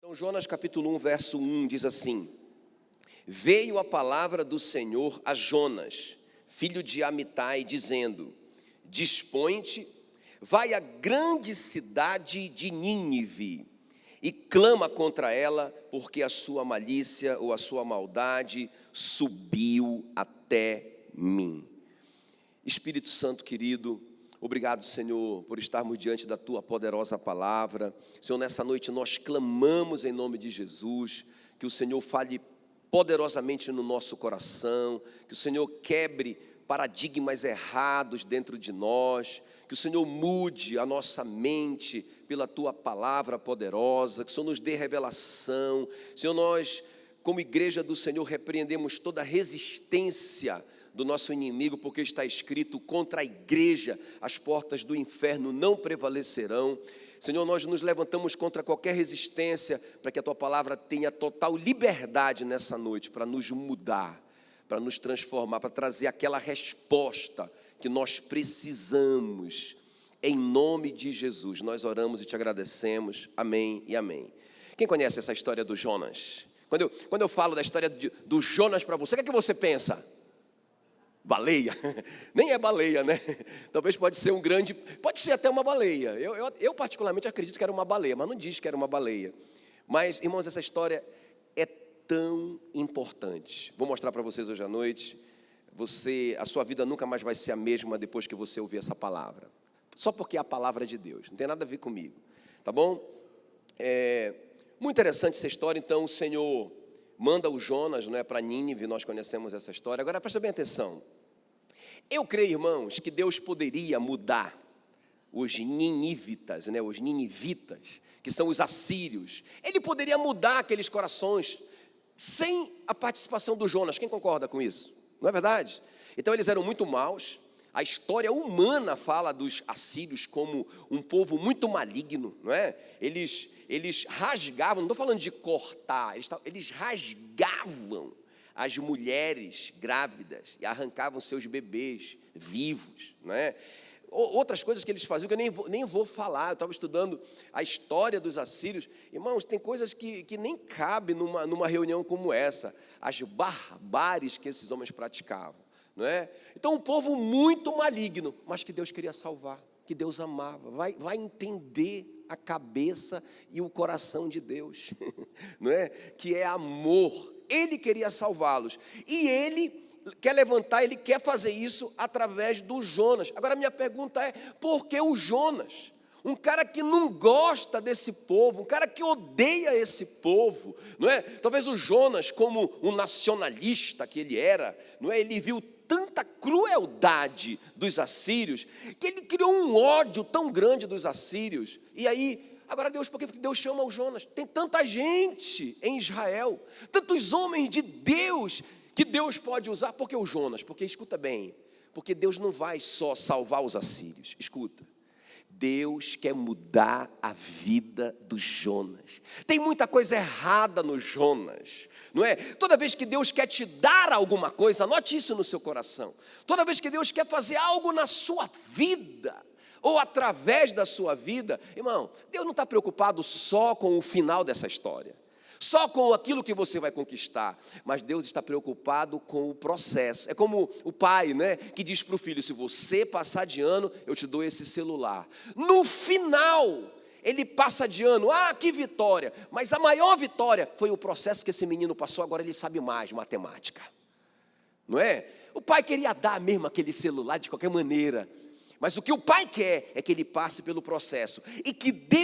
Então, Jonas capítulo 1, verso 1 diz assim: Veio a palavra do Senhor a Jonas, filho de Amitai, dizendo: Dispõe-te, vai à grande cidade de Nínive e clama contra ela, porque a sua malícia ou a sua maldade subiu até mim. Espírito Santo querido, obrigado, Senhor, por estarmos diante da Tua poderosa palavra. Senhor, nessa noite nós clamamos em nome de Jesus, que o Senhor fale poderosamente no nosso coração, que o Senhor quebre paradigmas errados dentro de nós, que o Senhor mude a nossa mente pela Tua palavra poderosa, que o Senhor nos dê revelação. Senhor, nós, como igreja do Senhor, repreendemos toda resistência do nosso inimigo, porque está escrito: contra a igreja as portas do inferno não prevalecerão. Senhor, nós nos levantamos contra qualquer resistência, para que a Tua palavra tenha total liberdade nessa noite, para nos mudar, para nos transformar, para trazer aquela resposta que nós precisamos. Em nome de Jesus, nós oramos e Te agradecemos. Amém e amém. Quem conhece essa história do Jonas? Quando eu falo da história do Jonas para você, o que é que você pensa? Baleia? Nem é baleia, né? Talvez pode ser até uma baleia. Eu particularmente acredito que era uma baleia, mas não diz que era uma baleia. Mas, irmãos, essa história é tão importante. Vou mostrar para vocês hoje à noite. A sua vida nunca mais vai ser a mesma depois que você ouvir essa palavra. Só porque é a palavra de Deus, não tem nada a ver comigo, tá bom? Muito interessante essa história. Então o Senhor manda o Jonas, não é, para Nínive. Nós conhecemos essa história. Agora presta bem atenção. Eu creio, irmãos, que Deus poderia mudar os ninivitas, né, os ninivitas, que são os assírios. Ele poderia mudar aqueles corações sem a participação do Jonas. Quem concorda com isso? Não é verdade? Então eles eram muito maus. A história humana fala dos assírios como um povo muito maligno, não é? Eles rasgavam, não estou falando de cortar, eles rasgavam as mulheres grávidas e arrancavam seus bebês vivos, não é? Outras coisas que eles faziam que eu nem vou falar. Eu estava estudando a história dos assírios. Irmãos, tem coisas que nem cabe numa reunião como essa, as barbáries que esses homens praticavam. Não é? Então, um povo muito maligno, mas que Deus queria salvar, que Deus amava. Vai entender a cabeça e o coração de Deus, não é? Que é amor. Ele queria salvá-los e Ele quer levantar, Ele quer fazer isso através do Jonas. Agora, minha pergunta é: por que o Jonas? Um cara que não gosta desse povo, um cara que odeia esse povo, não é? Talvez o Jonas, como um nacionalista que ele era, não é? Ele viu tanta crueldade dos assírios, que ele criou um ódio tão grande dos assírios. E aí, agora Deus, por quê? Porque Deus chama o Jonas. Tem tanta gente em Israel, tantos homens de Deus, que Deus pode usar. Por que o Jonas? Porque, escuta bem, porque Deus não vai só salvar os assírios, escuta. Deus quer mudar a vida do Jonas. Tem muita coisa errada no Jonas, não é? Toda vez que Deus quer te dar alguma coisa, anote isso no seu coração. Toda vez que Deus quer fazer algo na sua vida, ou através da sua vida, irmão, Deus não está preocupado só com o final dessa história, só com aquilo que você vai conquistar, mas Deus está preocupado com o processo. É como o pai, né, que diz para o filho: se você passar de ano, eu te dou esse celular. No final, ele passa de ano, que vitória, mas a maior vitória foi o processo que esse menino passou. Agora ele sabe mais matemática, não é? O pai queria dar mesmo aquele celular de qualquer maneira, mas o que o pai quer é que ele passe pelo processo. E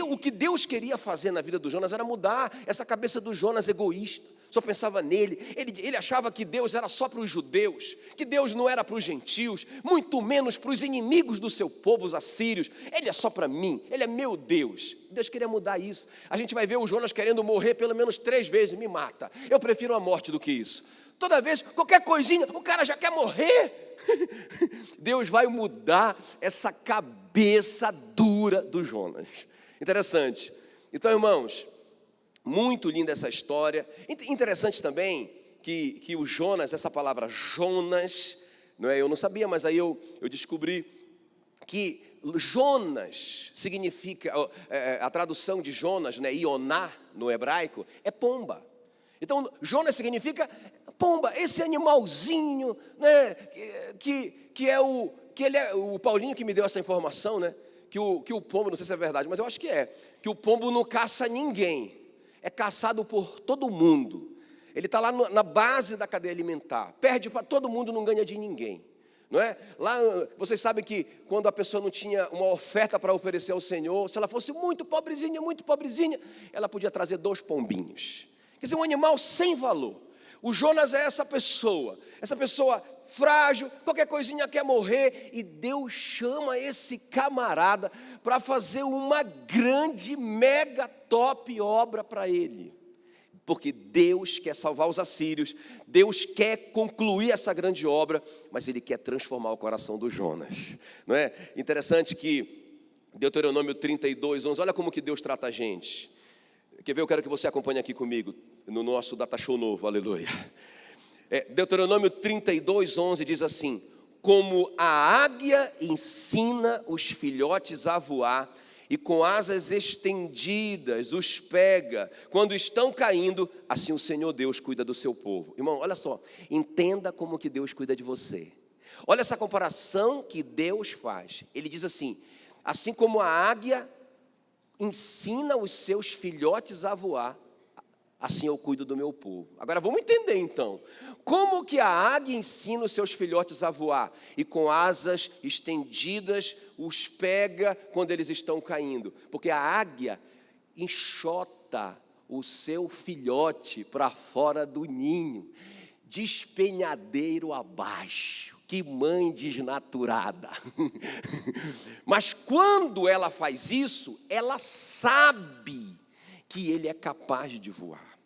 o que Deus queria fazer na vida do Jonas era mudar essa cabeça do Jonas egoísta. Só pensava nele. Ele achava que Deus era só para os judeus, que Deus não era para os gentios, muito menos para os inimigos do seu povo, os assírios. Ele é só para mim, ele é meu Deus. Deus queria mudar isso. A gente vai ver o Jonas querendo morrer pelo menos 3 vezes. Me mata, eu prefiro a morte do que isso. Toda vez, qualquer coisinha, o cara já quer morrer. Deus vai mudar essa cabeça dura do Jonas. Interessante. Então, irmãos, muito linda essa história. Interessante também que o Jonas, essa palavra Jonas, não é? Eu não sabia, mas aí eu descobri que Jonas significa, a tradução de Jonas, né, Ioná no hebraico, é pomba. Então, Jonas significa pomba, esse animalzinho, né, que ele é o Paulinho que me deu essa informação, né, que o pombo, não sei se é verdade, mas eu acho que o pombo não caça ninguém, é caçado por todo mundo. Ele está lá na base da cadeia alimentar, perde para todo mundo, não ganha de ninguém. Não é? Lá, vocês sabem que quando a pessoa não tinha uma oferta para oferecer ao Senhor, se ela fosse muito pobrezinha, ela podia trazer 2 pombinhos. Quer dizer, um animal sem valor. O Jonas é essa pessoa frágil, qualquer coisinha quer morrer, e Deus chama esse camarada para fazer uma grande, mega top obra para ele. Porque Deus quer salvar os assírios, Deus quer concluir essa grande obra, mas Ele quer transformar o coração do Jonas. Não é interessante que Deuteronômio 32, 11, olha como que Deus trata a gente. Quer ver? Eu quero que você acompanhe aqui comigo, no nosso data show novo, aleluia. Deuteronômio 32, 11 diz assim: como a águia ensina os filhotes a voar, e com asas estendidas os pega quando estão caindo, assim o Senhor Deus cuida do seu povo. Irmão, olha só, entenda como que Deus cuida de você. Olha essa comparação que Deus faz. Ele diz assim como a águia ensina os seus filhotes a voar, assim eu cuido do meu povo. Agora vamos entender então, como que a águia ensina os seus filhotes a voar, e com asas estendidas os pega quando eles estão caindo, porque a águia enxota o seu filhote para fora do ninho, despenhadeiro abaixo. Que mãe desnaturada. Mas quando ela faz isso, ela sabe que ele é capaz de voar.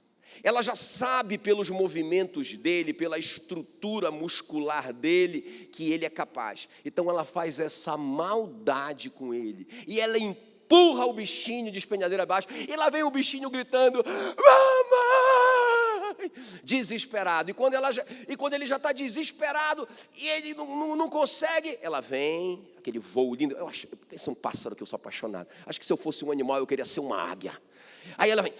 Ela já sabe pelos movimentos dele, pela estrutura muscular dele, que ele é capaz. Então ela faz essa maldade com ele, e ela empurra o bichinho de despenhadeira abaixo, e lá vem o bichinho gritando: mamãe! Desesperado. E quando ele já está desesperado, e ele não consegue, ela vem, aquele voo lindo. Esse é um pássaro que eu sou apaixonado. Acho que se eu fosse um animal, eu queria ser uma águia. Aí ela vem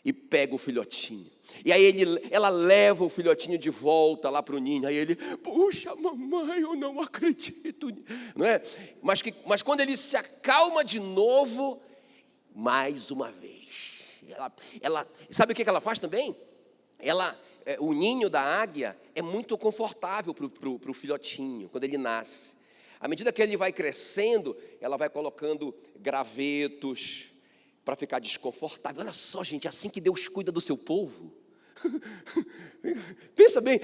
e pega o filhotinho. E aí ela leva o filhotinho de volta lá para o ninho. Aí ele: puxa, mamãe, eu não acredito. Não é? Mas quando ele se acalma de novo, mais uma vez, ela sabe o que ela faz também? O ninho da águia é muito confortável para o filhotinho, quando ele nasce. À medida que ele vai crescendo, ela vai colocando gravetos para ficar desconfortável. Olha só, gente, é assim que Deus cuida do seu povo. Pensa bem: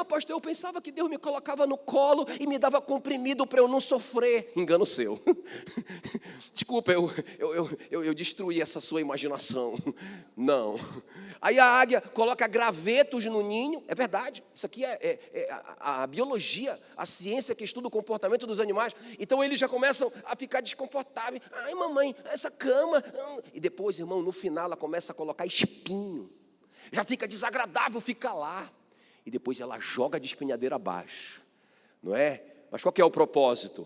pastor, eu pensava que Deus me colocava no colo e me dava comprimido para eu não sofrer. Engano seu. Desculpa, eu destruí essa sua imaginação. Não. Aí a águia coloca gravetos no ninho. É verdade, isso aqui é a biologia, a ciência que estuda o comportamento dos animais. Então eles já começam a ficar desconfortáveis. Ai, mamãe, essa cama. E depois, irmão, no final ela começa a colocar espinho. Já fica desagradável ficar lá. E depois ela joga a despenhadeira abaixo. Não é? Mas qual que é o propósito?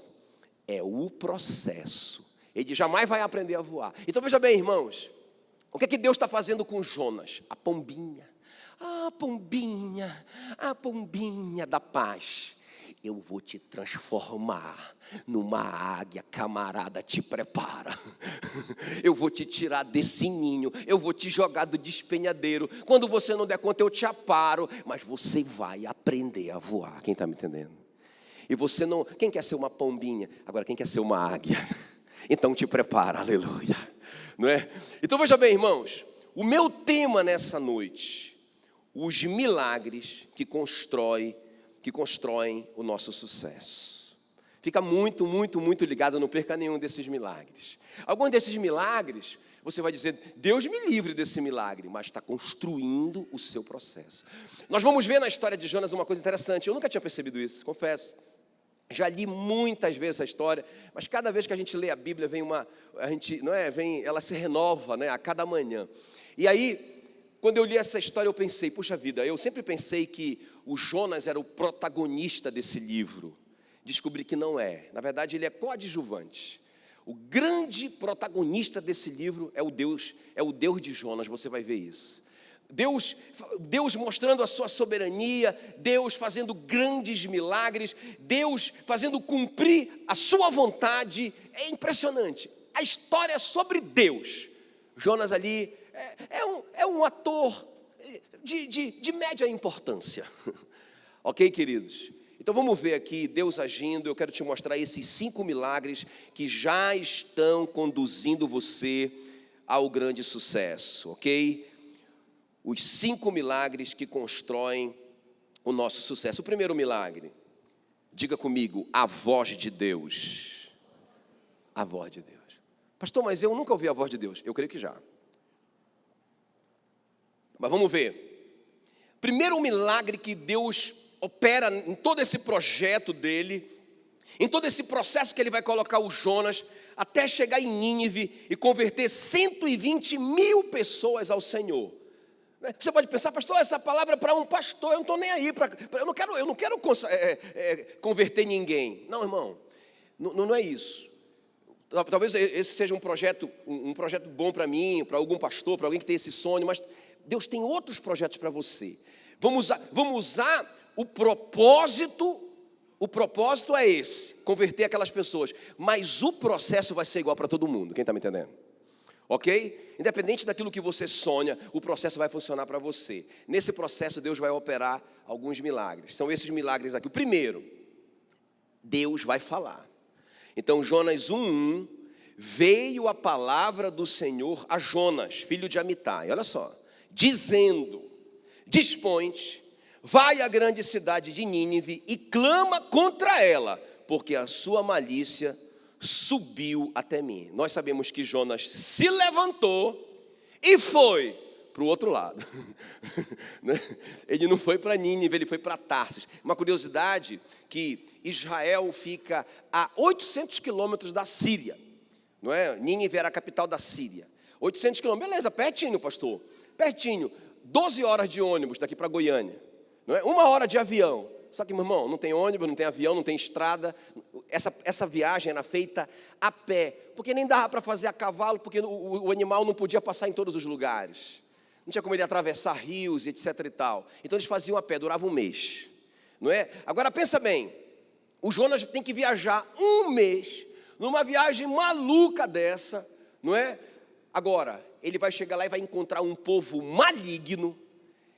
É o processo. Ele jamais vai aprender a voar. Então veja bem, irmãos, o que é que Deus está fazendo com Jonas? A pombinha. A pombinha da paz. Eu vou te transformar numa águia, camarada, te prepara. Eu vou te tirar desse ninho, eu vou te jogar do despenhadeiro. Quando você não der conta, eu te aparo, mas você vai aprender a voar. Quem está me entendendo? E você não... Quem quer ser uma pombinha? Agora, quem quer ser uma águia? Então te prepara, aleluia. Não é? Então veja bem, irmãos, o meu tema nessa noite: os milagres que constroem o nosso sucesso. Fica muito, muito, muito ligado, não perca nenhum desses milagres. Alguns desses milagres, você vai dizer: Deus me livre desse milagre, mas está construindo o seu processo. Nós vamos ver na história de Jonas uma coisa interessante. Eu nunca tinha percebido isso, confesso. Já li muitas vezes essa história, mas cada vez que a gente lê a Bíblia, ela se renova, né, a cada manhã. E aí, quando eu li essa história, eu pensei: puxa vida, eu sempre pensei que o Jonas era o protagonista desse livro. descobri que não é. Na verdade, ele é coadjuvante. O grande protagonista desse livro é o Deus de Jonas, você vai ver isso. Deus mostrando a sua soberania, Deus fazendo grandes milagres, Deus fazendo cumprir a sua vontade. É impressionante. A história é sobre Deus. Jonas ali é um ator de média importância. Ok, queridos? Então vamos ver aqui Deus agindo. Eu quero te mostrar esses 5 milagres que já estão conduzindo você ao grande sucesso, ok? Os 5 milagres que constroem o nosso sucesso. O primeiro milagre, diga comigo, a voz de Deus. A voz de Deus. Pastor, mas eu nunca ouvi a voz de Deus. Eu creio que já. Mas vamos ver. Primeiro milagre que Deus opera em todo esse projeto dele, em todo esse processo que ele vai colocar o Jonas, até chegar em Nínive e converter 120 mil pessoas ao Senhor. Você pode pensar, pastor, essa palavra é para um pastor, eu não estou nem aí, eu não quero converter ninguém. Não, irmão, não é isso. Talvez esse seja um projeto bom para mim, para algum pastor, para alguém que tem esse sonho, mas Deus tem outros projetos para você. Vamos usar o propósito é esse, converter aquelas pessoas, mas o processo vai ser igual para todo mundo, quem está me entendendo? Ok? Independente daquilo que você sonha, o processo vai funcionar para você. Nesse processo Deus vai operar alguns milagres, são esses milagres aqui. O primeiro, Deus vai falar. Então Jonas 1:1, veio a palavra do Senhor a Jonas, filho de Amitai, olha só, dizendo, dispõe-te, vai à grande cidade de Nínive e clama contra ela, porque a sua malícia subiu até mim. Nós sabemos que Jonas se levantou e foi para o outro lado. Ele não foi para Nínive, ele foi para Tarsis. Uma curiosidade, que Israel fica a 800 quilômetros da Síria, não é? Nínive era a capital da Síria. 800 quilômetros, beleza, pertinho, pastor, pertinho. 12 horas de ônibus daqui para Goiânia, não é? 1 hora de avião. Só que, meu irmão, não tem ônibus, não tem avião, não tem estrada. Essa viagem era feita a pé, porque nem dava para fazer a cavalo, porque o animal não podia passar em todos os lugares. Não tinha como ele atravessar rios, etc e tal. Então eles faziam a pé, durava 1 mês, não é? Agora pensa bem, o Jonas tem que viajar 1 mês, numa viagem maluca dessa, não é? Agora, ele vai chegar lá e vai encontrar um povo maligno,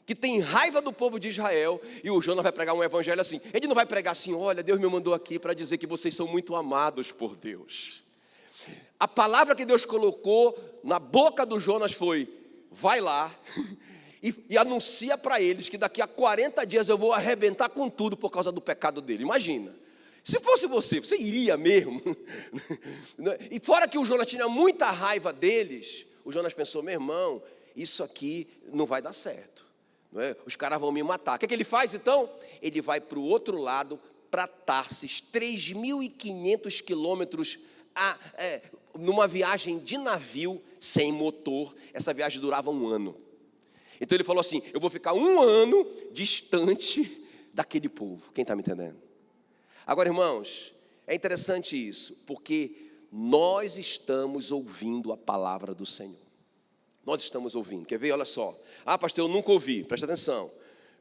que tem raiva do povo de Israel, e o Jonas vai pregar um evangelho assim. Ele não vai pregar assim, olha, Deus me mandou aqui para dizer que vocês são muito amados por Deus. A palavra que Deus colocou na boca do Jonas foi, vai lá e anuncia para eles que daqui a 40 dias eu vou arrebentar com tudo por causa do pecado dele. Imagina, se fosse você iria mesmo? E fora que o Jonas tinha muita raiva deles, o Jonas pensou, meu irmão, isso aqui não vai dar certo. Não é? Os caras vão me matar. O que ele faz então? Ele vai para o outro lado, para Tarsis, 3.500 quilômetros, numa viagem de navio, sem motor. Essa viagem durava 1 ano. Então ele falou assim, eu vou ficar 1 ano distante daquele povo. Quem está me entendendo? Agora, irmãos, é interessante isso, porque nós estamos ouvindo a palavra do Senhor. Nós estamos ouvindo, quer ver? Olha só. Ah, pastor, eu nunca ouvi, presta atenção.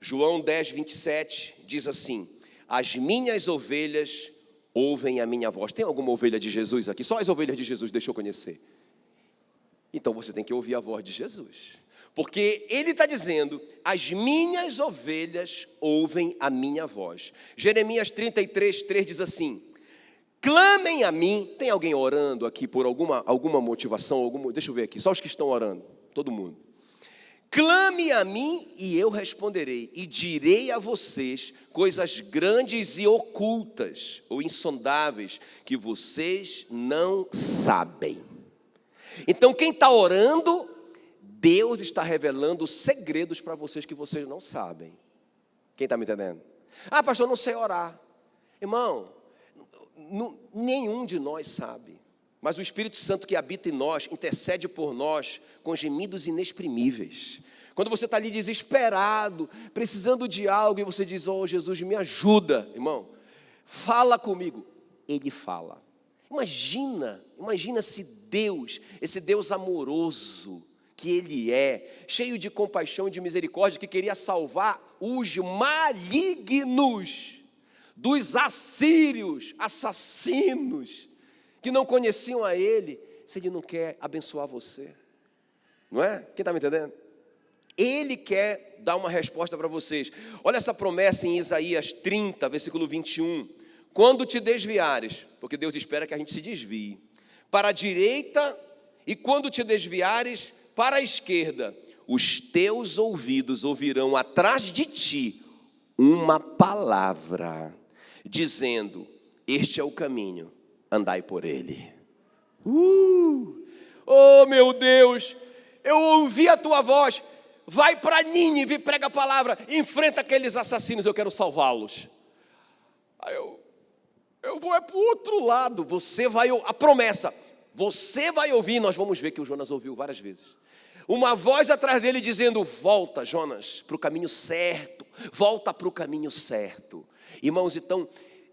João 10:27 diz assim, as minhas ovelhas ouvem a minha voz. Tem alguma ovelha de Jesus aqui? Só as ovelhas de Jesus, deixa eu conhecer. Então você tem que ouvir a voz de Jesus, porque ele está dizendo, as minhas ovelhas ouvem a minha voz. Jeremias 33:3 diz assim, clamem a mim. Tem alguém orando aqui por alguma motivação? Deixa eu ver aqui, só os que estão orando, todo mundo. Clame a mim e eu responderei, e direi a vocês coisas grandes e ocultas, ou insondáveis, que vocês não sabem. Então quem está orando, Deus está revelando segredos para vocês que vocês não sabem. Quem está me entendendo? Ah, pastor, eu não sei orar. Irmão, nenhum de nós sabe, mas o Espírito Santo que habita em nós intercede por nós com gemidos inexprimíveis. Quando você está ali desesperado, precisando de algo, e você diz, oh Jesus, me ajuda, irmão, fala comigo. Ele fala. Imagina se Deus, esse Deus amoroso que Ele é, cheio de compaixão e de misericórdia, que queria salvar os malignos dos assírios, assassinos, que não conheciam a Ele, se Ele não quer abençoar você. Não é? Quem está me entendendo? Ele quer dar uma resposta para vocês. Olha essa promessa em Isaías 30, versículo 21. Quando te desviares, porque Deus espera que a gente se desvie, para a direita, e quando te desviares, para a esquerda, os teus ouvidos ouvirão atrás de ti uma palavra, dizendo, este é o caminho, andai por ele. Oh meu Deus, eu ouvi a tua voz, vai para Nínive, prega a palavra, enfrenta aqueles assassinos, eu quero salvá-los. Aí eu vou para o outro lado, a promessa, você vai ouvir, nós vamos ver que o Jonas ouviu várias vezes. Uma voz atrás dele dizendo, volta Jonas, para o caminho certo, volta para o caminho certo. Irmãos, então,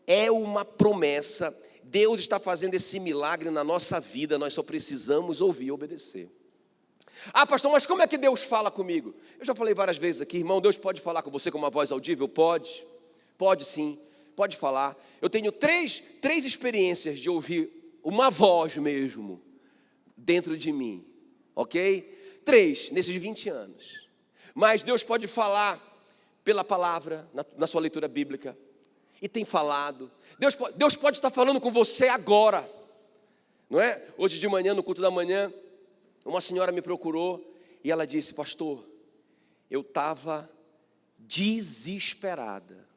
é uma promessa, Deus está fazendo esse milagre na nossa vida, nós só precisamos ouvir e obedecer. Ah, pastor, mas como é que Deus fala comigo? Eu já falei várias vezes aqui, irmão, Deus pode falar com você com uma voz audível? Pode sim. Pode falar. Eu tenho três experiências de ouvir uma voz mesmo dentro de mim, ok? 3 nesses 20 anos. Mas Deus pode falar pela palavra, na sua leitura bíblica, e tem falado. Deus pode estar falando com você agora, não é? Hoje de manhã, no culto da manhã, uma senhora me procurou e ela disse, pastor, eu estava desesperada.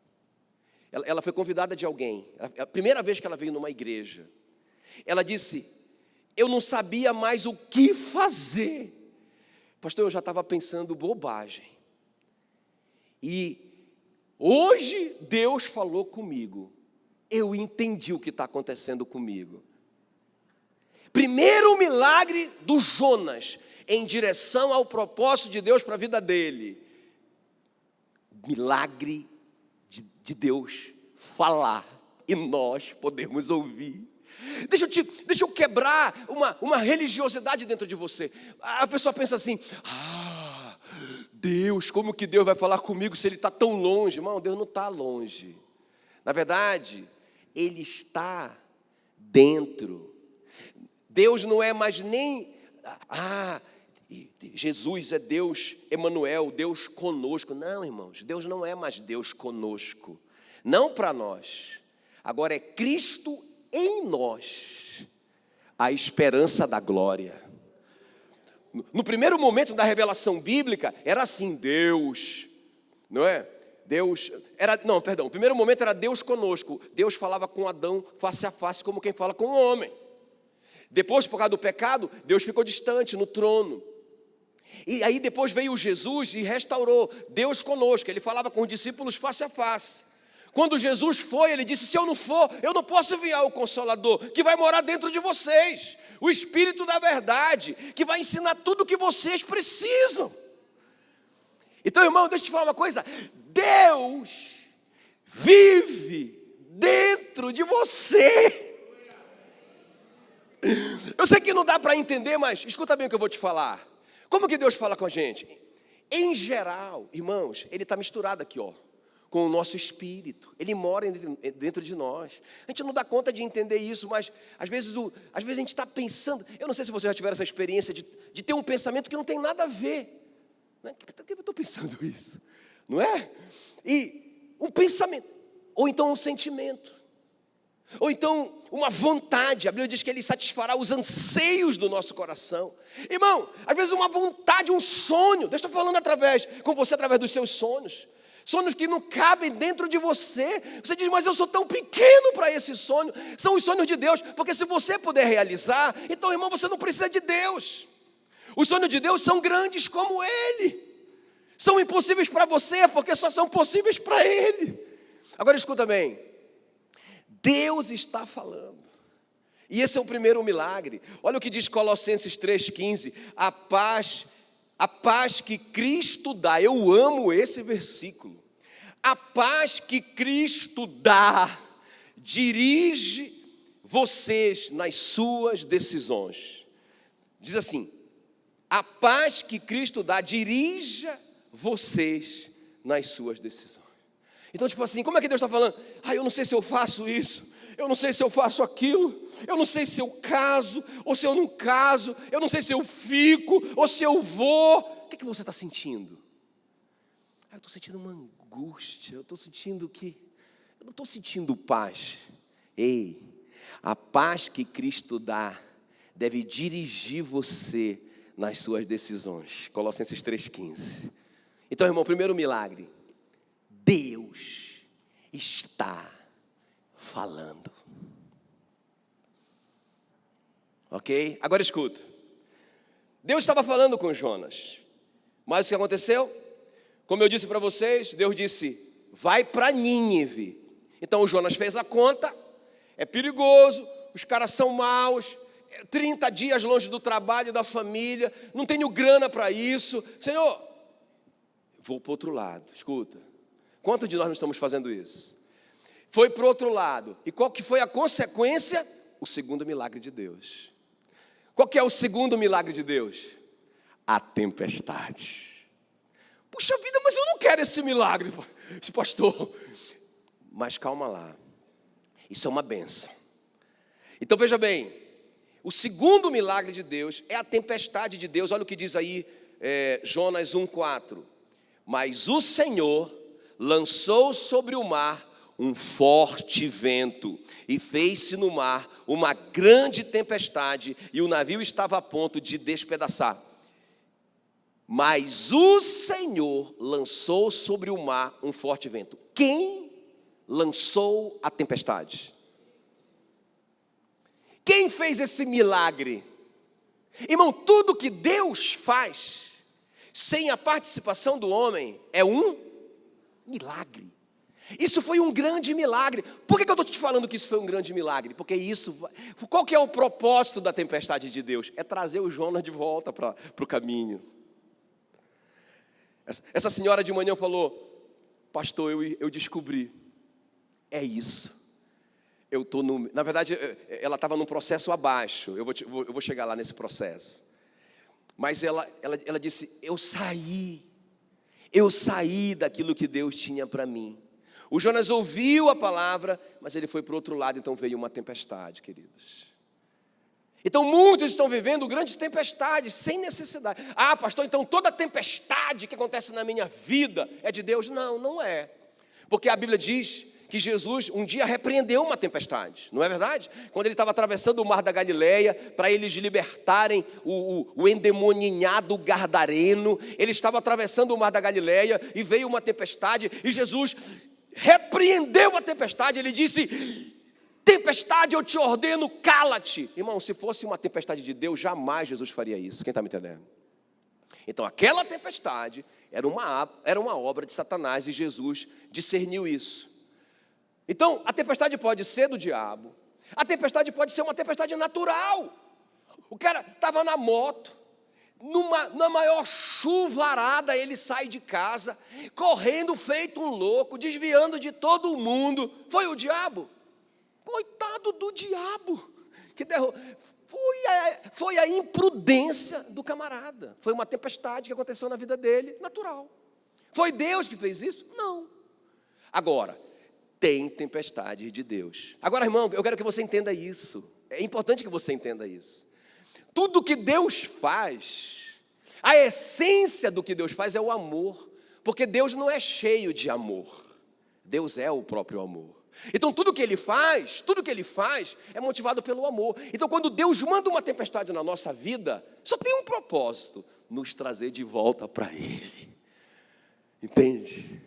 Ela foi convidada de alguém, a primeira vez que ela veio numa igreja. Ela disse, eu não sabia mais o que fazer. Pastor, eu já estava pensando bobagem. E hoje Deus falou comigo. Eu entendi o que está acontecendo comigo. Primeiro milagre do Jonas, em direção ao propósito de Deus para a vida dele. Milagre de Deus falar e nós podemos ouvir. Deixa eu quebrar uma religiosidade dentro de você. A pessoa pensa assim, Deus, como que Deus vai falar comigo se Ele está tão longe? Irmão, Deus não está longe. Na verdade, Ele está dentro. Deus não é mais nem, Jesus é Deus, Emanuel, Deus conosco. Não, irmãos, Deus não é mais Deus conosco. Não para nós. Agora é Cristo em nós, a esperança da glória. No primeiro momento da revelação bíblica, era assim, Deus, não é? No primeiro momento era Deus conosco. Deus falava com Adão face a face, como quem fala com o homem. Depois, por causa do pecado, Deus ficou distante no trono. E aí depois veio Jesus e restaurou Deus conosco. Ele falava com os discípulos face a face. Quando Jesus foi, ele disse, se eu não for, eu não posso enviar o Consolador, que vai morar dentro de vocês. O Espírito da verdade, que vai ensinar tudo o que vocês precisam. Então, irmão, deixa eu te falar uma coisa. Deus vive dentro de você. Eu sei que não dá para entender, mas escuta bem o que eu vou te falar. Como que Deus fala com a gente? Em geral, irmãos, Ele está misturado aqui, com o nosso espírito. Ele mora dentro de nós. A gente não dá conta de entender isso, mas às vezes a gente está pensando, eu não sei se você já tiveram essa experiência de ter um pensamento que não tem nada a ver. Por que eu estou pensando isso? Não é? E um pensamento, ou então um sentimento, ou então uma vontade. A Bíblia diz que Ele satisfará os anseios do nosso coração. Irmão, às vezes uma vontade, um sonho. Deus está falando com você através dos seus sonhos. Sonhos que não cabem dentro de você. Você diz, mas eu sou tão pequeno para esse sonho. São os sonhos de Deus, porque se você puder realizar, então, irmão, você não precisa de Deus. Os sonhos de Deus são grandes como Ele. São impossíveis para você, porque só são possíveis para Ele. Agora escuta bem. Deus está falando. E esse é o primeiro milagre. Olha o que diz Colossenses 3,15. A paz que Cristo dá. Eu amo esse versículo. A paz que Cristo dá, dirige vocês nas suas decisões. Diz assim: a paz que Cristo dá, dirija vocês nas suas decisões. Então, tipo assim, como é que Deus está falando? Eu não sei se eu faço isso, eu não sei se eu faço aquilo, eu não sei se eu caso ou se eu não caso, eu não sei se eu fico ou se eu vou. O que você está sentindo? Eu estou sentindo uma angústia, eu estou sentindo que... Eu não estou sentindo paz. Ei, a paz que Cristo dá deve dirigir você nas suas decisões. Colossenses 3,15. Então, irmão, primeiro milagre. Deus está falando. Ok? Agora escuta. Deus estava falando com Jonas. Mas o que aconteceu? Como eu disse para vocês, Deus disse: vai para Nínive. Então o Jonas fez a conta. É perigoso, os caras são maus, 30 dias longe do trabalho e da família, não tenho grana para isso. Senhor, vou para o outro lado. Escuta, quantos de nós não estamos fazendo isso? Foi para o outro lado. E qual que foi a consequência? O segundo milagre de Deus. Qual que é o segundo milagre de Deus? A tempestade. Puxa vida, mas eu não quero esse milagre, pastor. Mas calma lá. Isso é uma bênção. Então veja bem, o segundo milagre de Deus é a tempestade de Deus. Olha o que diz aí Jonas 1,4. Mas o Senhor lançou sobre o mar um forte vento, e fez-se no mar uma grande tempestade, e o navio estava a ponto de despedaçar. Mas o Senhor lançou sobre o mar um forte vento. Quem lançou a tempestade? Quem fez esse milagre? Irmão, tudo que Deus faz sem a participação do homem é um milagre. Isso foi um grande milagre. Por que eu estou te falando que isso foi um grande milagre? Porque isso, qual que é o propósito da tempestade de Deus? É trazer o Jonas de volta para o caminho. Essa senhora de manhã falou: pastor, eu descobri. É isso. Eu estou no... Na verdade, ela estava num processo abaixo. Eu vou chegar lá nesse processo. Mas ela disse: eu saí daquilo que Deus tinha para mim. O Jonas ouviu a palavra, mas ele foi para o outro lado, então veio uma tempestade, queridos. Então muitos estão vivendo grandes tempestades, sem necessidade. Pastor, então toda tempestade que acontece na minha vida é de Deus? Não, não é. Porque a Bíblia diz que Jesus um dia repreendeu uma tempestade, não é verdade? Quando ele estava atravessando o mar da Galileia, para eles libertarem o endemoninhado gadareno, ele estava atravessando o mar da Galileia e veio uma tempestade, e Jesus repreendeu a tempestade. Ele disse: tempestade, eu te ordeno, cala-te. Irmão, se fosse uma tempestade de Deus, jamais Jesus faria isso. Quem está me entendendo? Então aquela tempestade era uma obra de Satanás, e Jesus discerniu isso. Então a tempestade pode ser do diabo, a tempestade pode ser uma tempestade natural. O cara estava na moto, na maior chuvarada, ele sai de casa, correndo feito um louco, desviando de todo mundo. Foi o diabo? Coitado do diabo, que foi a imprudência do camarada. Foi uma tempestade que aconteceu na vida dele, natural. Foi Deus que fez isso? Não. Agora, tem tempestade de Deus. Agora, irmão, eu quero que você entenda isso. É importante que você entenda isso. Tudo que Deus faz, a essência do que Deus faz é o amor. Porque Deus não é cheio de amor. Deus é o próprio amor. Então tudo que Ele faz é motivado pelo amor. Então quando Deus manda uma tempestade na nossa vida, só tem um propósito: nos trazer de volta para Ele. Entende?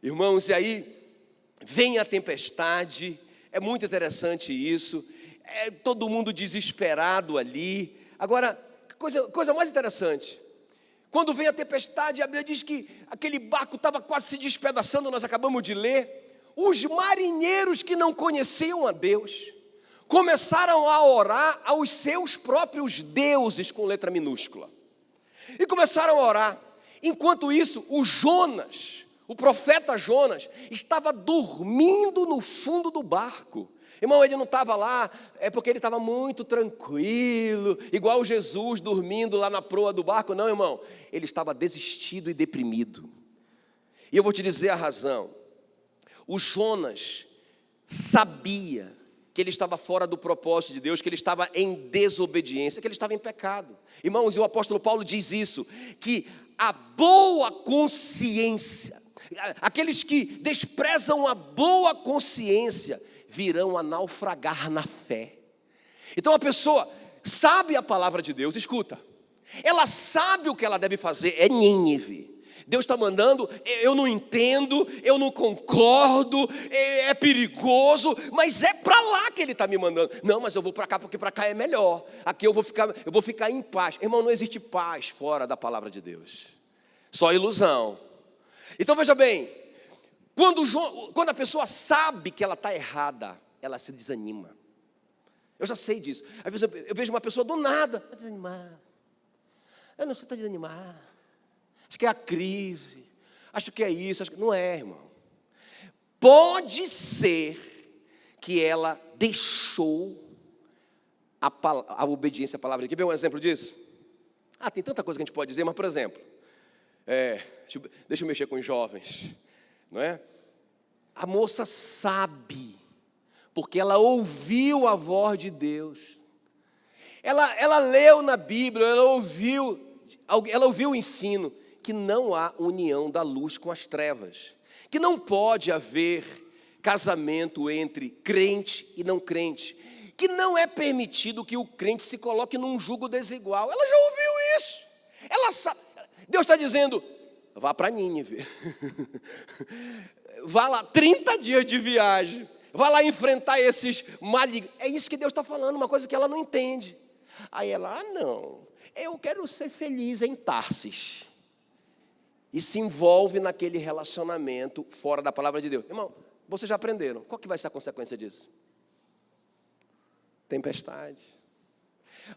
Irmãos, e aí vem a tempestade, é muito interessante isso, todo mundo desesperado ali. Agora, coisa mais interessante, quando vem a tempestade, a Bíblia diz que aquele barco estava quase se despedaçando, nós acabamos de ler. Os marinheiros que não conheciam a Deus começaram a orar aos seus próprios deuses, com letra minúscula, e começaram a orar. Enquanto isso, o profeta Jonas, estava dormindo no fundo do barco. Irmão, ele não estava lá, é porque ele estava muito tranquilo, igual Jesus dormindo lá na proa do barco. Não, irmão, ele estava desistido e deprimido. E eu vou te dizer a razão. O Jonas sabia que ele estava fora do propósito de Deus, que ele estava em desobediência, que ele estava em pecado. Irmãos, e o apóstolo Paulo diz isso, que a boa consciência, aqueles que desprezam a boa consciência, virão a naufragar na fé. Então a pessoa sabe a palavra de Deus, escuta, ela sabe o que ela deve fazer, é Nínive. Deus está mandando, eu não entendo, eu não concordo, é perigoso, mas é para lá que Ele está me mandando. Não, mas eu vou para cá porque para cá é melhor. Aqui eu vou ficar em paz. Irmão, não existe paz fora da palavra de Deus. Só ilusão. Então veja bem, quando a pessoa sabe que ela está errada, ela se desanima. Eu já sei disso. Às vezes eu vejo uma pessoa do nada, está desanimada. Eu não sei, está desanimada. Acho que é a crise, acho que é isso, não é, irmão. Pode ser que ela deixou a obediência à palavra de Deus. Quer ver um exemplo disso? Tem tanta coisa que a gente pode dizer, mas por exemplo, deixa eu mexer com os jovens, não é? A moça sabe, porque ela ouviu a voz de Deus. Ela leu na Bíblia, ela ouviu o ensino, que não há união da luz com as trevas, que não pode haver casamento entre crente e não crente, que não é permitido que o crente se coloque num jugo desigual. Ela já ouviu isso, ela sabe. Deus está dizendo, vá para Nínive, vá lá, 30 dias de viagem, vá lá enfrentar esses malignos. É isso que Deus está falando, uma coisa que ela não entende. Aí ela, não, eu quero ser feliz em Tarsis. E se envolve naquele relacionamento fora da palavra de Deus. Irmão, vocês já aprenderam. Qual que vai ser a consequência disso? Tempestade.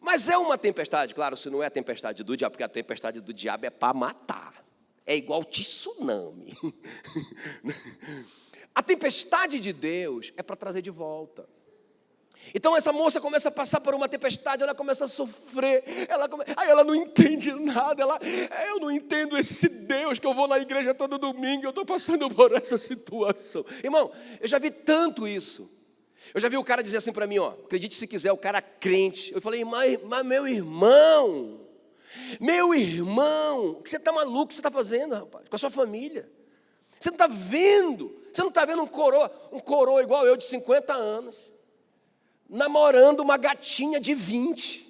Mas é uma tempestade, claro, se não é a tempestade do diabo, porque a tempestade do diabo é para matar. É igual tsunami. A tempestade de Deus é para trazer de volta. Então essa moça começa a passar por uma tempestade, ela começa a sofrer, aí ela não entende nada, eu não entendo esse Deus que eu vou na igreja todo domingo, eu estou passando por essa situação. Irmão, eu já vi tanto isso. Eu já vi o cara dizer assim para mim, acredite se quiser, o cara crente. Eu falei, mas meu irmão, o que você está maluco, o que você está fazendo, rapaz, com a sua família? Você não está vendo um coroa igual eu de 50 anos, namorando uma gatinha de 20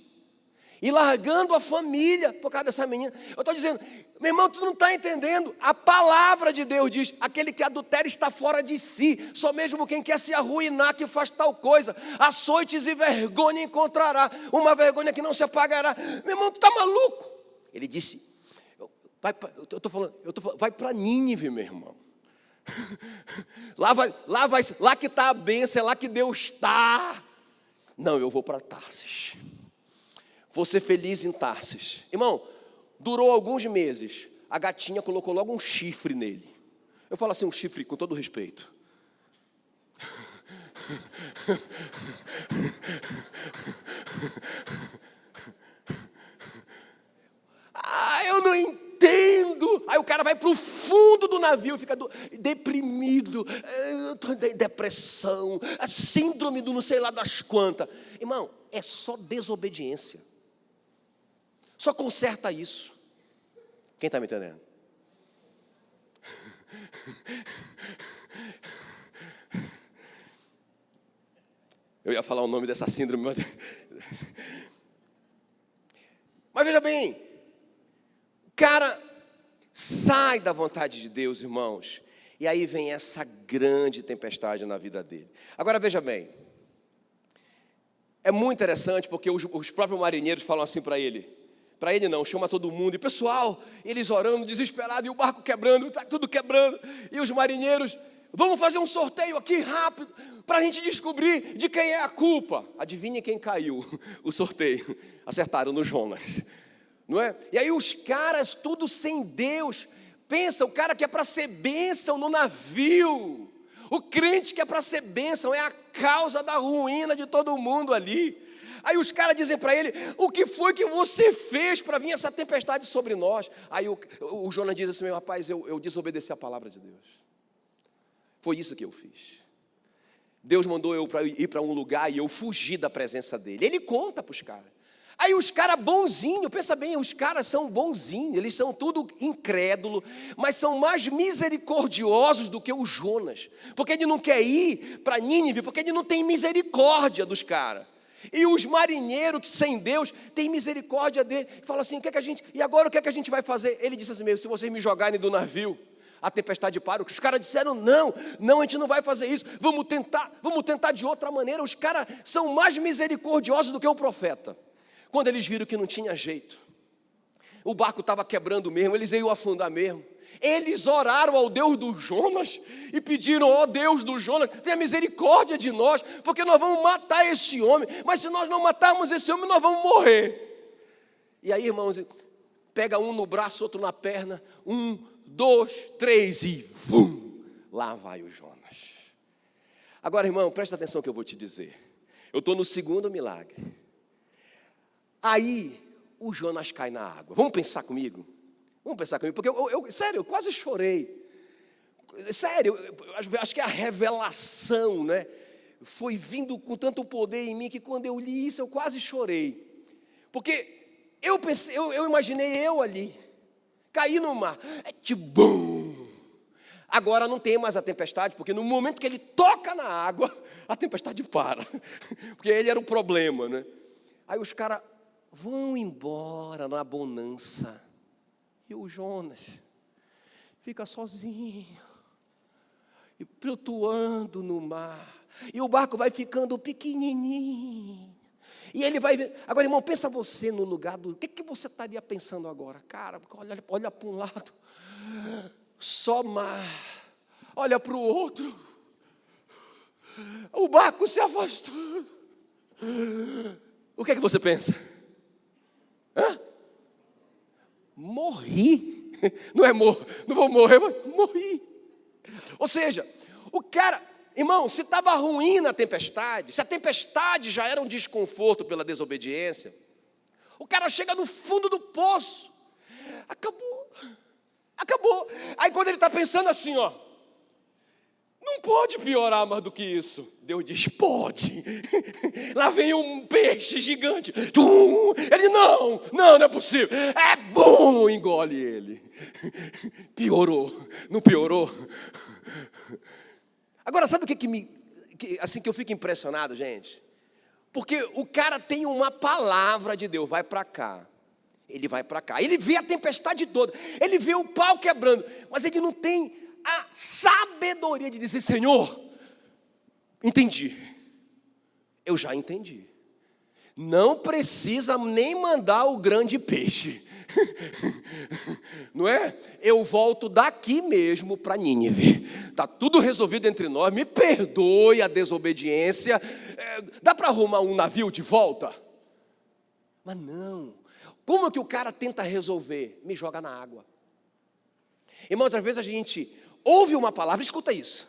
e largando a família por causa dessa menina. Eu estou dizendo, meu irmão, tu não está entendendo. A palavra de Deus diz, aquele que adultera está fora de si. Só mesmo quem quer se arruinar que faz tal coisa, açoites e vergonha encontrará, uma vergonha que não se apagará. Meu irmão, tu está maluco? Ele disse, vai para Nínive, meu irmão. Lá que está a bênção, é lá que Deus está. Não, eu vou para Tarsis. Vou ser feliz em Tarsis. Irmão, durou alguns meses. A gatinha colocou logo um chifre nele. Eu falo assim, um chifre com todo respeito. Eu não entendo. Aí o cara vai para o fundo do navio, fica deprimido, depressão, a síndrome do não sei lá das quantas. Irmão, é só desobediência. Só conserta isso. Quem está me entendendo? Eu ia falar o nome dessa síndrome, mas veja bem, o cara sai da vontade de Deus, irmãos, e aí vem essa grande tempestade na vida dele. Agora veja bem, é muito interessante porque os próprios marinheiros falam assim para ele não, chama todo mundo, e pessoal, eles orando, desesperados, e o barco quebrando, está tudo quebrando, e os marinheiros, vamos fazer um sorteio aqui rápido, para a gente descobrir de quem é a culpa. Adivinhe quem caiu o sorteio? Acertaram no Jonas, não é? E aí os caras, tudo sem Deus, pensa, o cara que é para ser bênção no navio, O crente que é para ser bênção é a causa da ruína de todo mundo ali. Aí os caras dizem para ele: o que foi que você fez para vir essa tempestade sobre nós? Aí o Jonas diz assim: meu rapaz, eu desobedeci a palavra de Deus. Foi isso que eu fiz. Deus mandou eu ir para um lugar e eu fugi da presença dele. Ele conta para os caras. Aí os caras bonzinhos, pensa bem, os caras são bonzinhos, eles são tudo incrédulos, mas são mais misericordiosos do que o Jonas, porque ele não quer ir para Nínive, porque ele não tem misericórdia dos caras. E os marinheiros que sem Deus têm misericórdia dele, e falam assim: e agora o que é que a gente vai fazer? Ele disse assim: se vocês me jogarem do navio, a tempestade para. Os caras disseram: não, a gente não vai fazer isso, vamos tentar de outra maneira. Os caras são mais misericordiosos do que o profeta. Quando eles viram que não tinha jeito, o barco estava quebrando mesmo, eles iam afundar mesmo, eles oraram ao Deus do Jonas e pediram: ó Deus do Jonas, tenha misericórdia de nós, porque nós vamos matar esse homem, mas se nós não matarmos esse homem, nós vamos morrer. E aí, irmãos, pega um no braço, outro na perna, 1, 2, 3 e vum, lá vai o Jonas. Agora, irmão, presta atenção que eu vou te dizer. Eu estou no segundo milagre. Aí o Jonas cai na água. Vamos pensar comigo? Porque sério, eu quase chorei. Sério, eu acho que a revelação, né, foi vindo com tanto poder em mim que quando eu li isso eu quase chorei. Porque eu imaginei eu ali, caí no mar, bum. Agora não tem mais a tempestade, porque no momento que ele toca na água, a tempestade para. Porque ele era o problema, né? Aí os caras vão embora na bonança. E o Jonas fica sozinho, e flutuando no mar. E o barco vai ficando pequenininho. E ele vai ver. Agora, irmão, pensa você no lugar do... O que você estaria pensando agora? Cara, olha para um lado, só mar. Olha para o outro, o barco se afastando. O que você pensa? Morri. Não vou morrer, mas morri. Ou seja, o cara, irmão, se estava ruim na tempestade, se a tempestade já era um desconforto pela desobediência, o cara chega no fundo do poço. Acabou. Aí quando ele está pensando assim, ó, não pode piorar mais do que isso. Deus diz: pode. Lá vem um peixe gigante. Ele: não é possível. Bum, engole ele. Piorou. Não piorou? Agora, sabe o que eu fico impressionado, gente? Porque o cara tem uma palavra de Deus: vai para cá. Ele vai para cá. Ele vê a tempestade toda. Ele vê o pau quebrando. Mas ele não tem a sabedoria de dizer: Senhor, entendi. Eu já entendi. Não precisa nem mandar o grande peixe. Não é? Eu volto daqui mesmo para Nínive. Está tudo resolvido entre nós. Me perdoe a desobediência. Dá para arrumar um navio de volta? Mas não. Como que o cara tenta resolver? Me joga na água. Irmãos, às vezes a gente ouve uma palavra, escuta isso.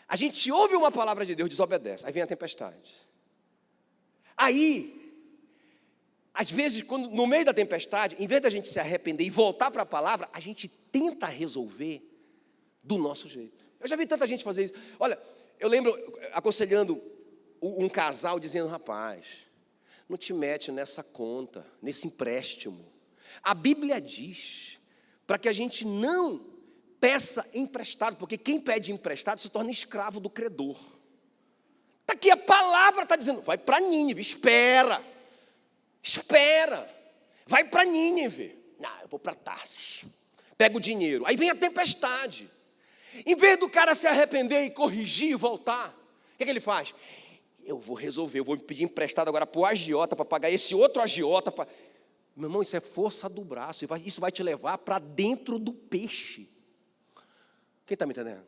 A gente ouve uma palavra de Deus, desobedece, aí vem a tempestade. Aí, às vezes, no meio da tempestade, em vez da gente se arrepender e voltar para a palavra, a gente tenta resolver do nosso jeito. Eu já vi tanta gente fazer isso. Olha, eu lembro aconselhando um casal, dizendo: rapaz, não te mete nessa conta, nesse empréstimo. A Bíblia diz para que a gente não peça emprestado, porque quem pede emprestado se torna escravo do credor. Está aqui a palavra, está dizendo: vai para Nínive, espera, vai para Nínive. Não, eu vou para Tarsis, pega o dinheiro, aí vem a tempestade. Em vez do cara se arrepender e corrigir e voltar, o que ele faz? Eu vou resolver, eu vou pedir emprestado agora para o agiota, para pagar esse outro agiota. Meu irmão, isso é força do braço, isso vai te levar para dentro do peixe. Quem está me entendendo?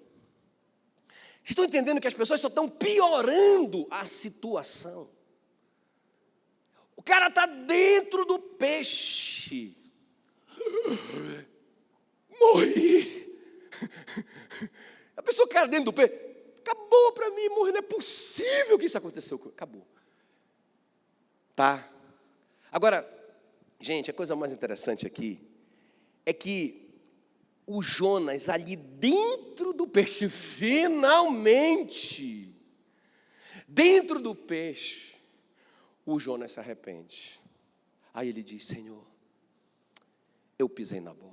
Vocês estão entendendo que as pessoas só estão piorando a situação? O cara está dentro do peixe. Morri. A pessoa cai dentro do peixe. falou para mim morrer, não é possível que isso aconteceu. Acabou. Tá? Agora, gente, a coisa mais interessante aqui é que o Jonas ali dentro do peixe, finalmente, dentro do peixe, o Jonas se arrepende. Aí ele diz: Senhor, eu pisei na bola.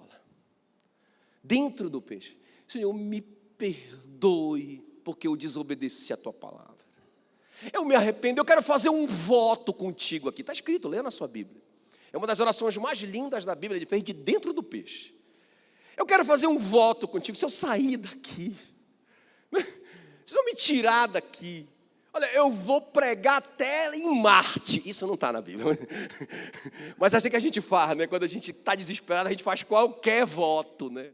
Dentro do peixe: Senhor, me perdoe, porque eu desobedeci a tua palavra. Eu me arrependo, eu quero fazer um voto contigo aqui. Está escrito, lê na sua Bíblia. É uma das orações mais lindas da Bíblia, ele fez de dentro do peixe. Eu quero fazer um voto contigo, se eu sair daqui, se eu me tirar daqui, olha, eu vou pregar até em Marte. Isso não está na Bíblia. Mas assim que a gente faz, né? Quando a gente está desesperado, a gente faz qualquer voto, né?